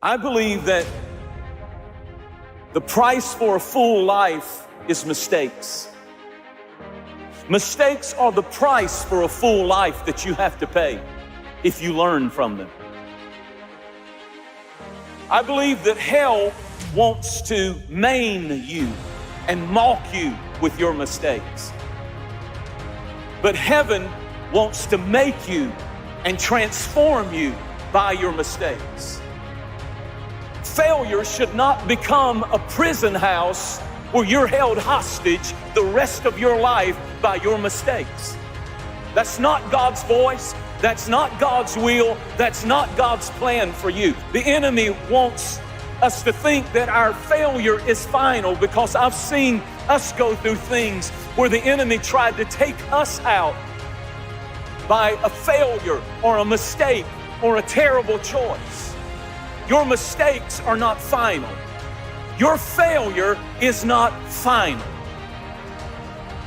I believe that the price for a full life is mistakes. Mistakes are the price for a full life that you have to pay if you learn from them. I believe that hell wants to maim you and mock you with your mistakes. But heaven wants to make you and transform you by your mistakes. Failure should not become a prison house where you're held hostage the rest of your life by your mistakes. That's not God's voice. That's not God's will. That's not God's plan for you. The enemy wants us to think that our failure is final, because I've seen us go through things where the enemy tried to take us out by a failure or a mistake or a terrible choice. Your mistakes are not final. Your failure is not final.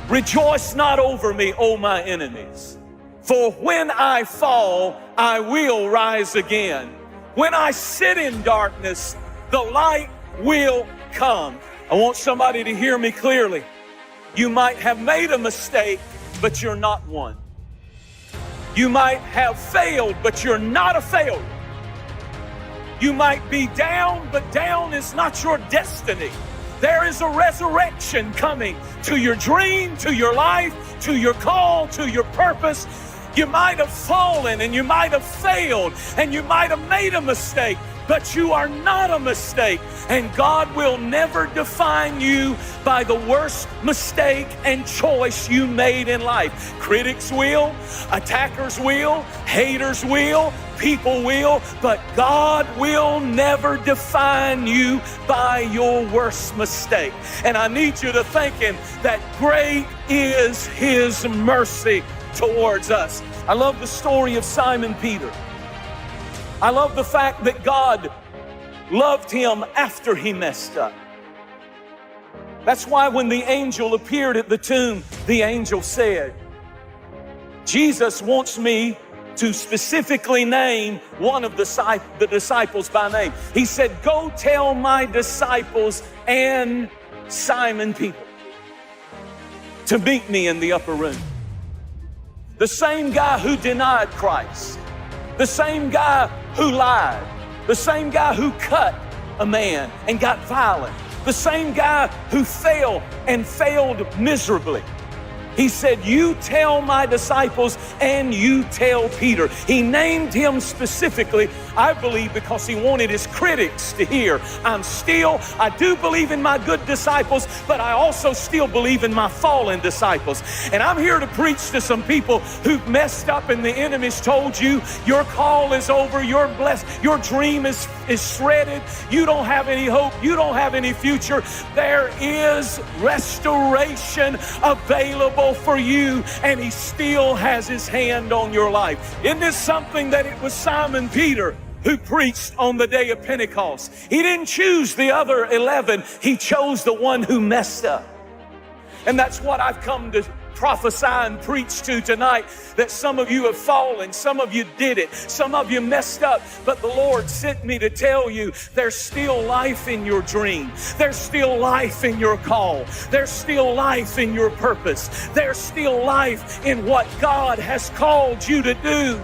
Rejoice not over me, O my enemies. For when I fall, I will rise again. When I sit in darkness, the light will come. I want somebody to hear me clearly. You might have made a mistake, but you're not one. You might have failed, but you're not a failure. You might be down, but down is not your destiny. There is a resurrection coming to your dream, to your life, to your call, to your purpose. You might have fallen and you might have failed and you might have made a mistake, but you are not a mistake. And God will never define you by the worst mistake and choice you made in life. Critics will, attackers will, haters will, people will, but God will never define you by your worst mistake. And I need you to think Him that great is His mercy towards us. I love the story of Simon Peter. I love the fact that God loved him after he messed up. That's why when the angel appeared at the tomb, the angel said, Jesus wants me to specifically name one of the disciples by name. He said, go tell my disciples and Simon Peter to meet me in the upper room. The same guy who denied Christ, the same guy who lied, the same guy who cut a man and got violent, the same guy who failed and failed miserably. He said, you tell my disciples and you tell Peter. He named him specifically, I believe, because he wanted his critics to hear, I do believe in my good disciples, but I also still believe in my fallen disciples. And I'm here to preach to some people who've messed up and the enemy's told you your call is over, you're blessed, your dream is shredded, you don't have any hope, you don't have any future. There is restoration available for you, and He still has His hand on your life. Isn't this something that it was Simon Peter who preached on the day of Pentecost? He didn't choose the other 11. He chose the one who messed up. And that's what I've come to prophesy and preach to tonight, that some of you have fallen, some of you did it, some of you messed up, but the Lord sent me to tell you there's still life in your dream. There's still life in your call. There's still life in your purpose. There's still life in what God has called you to do.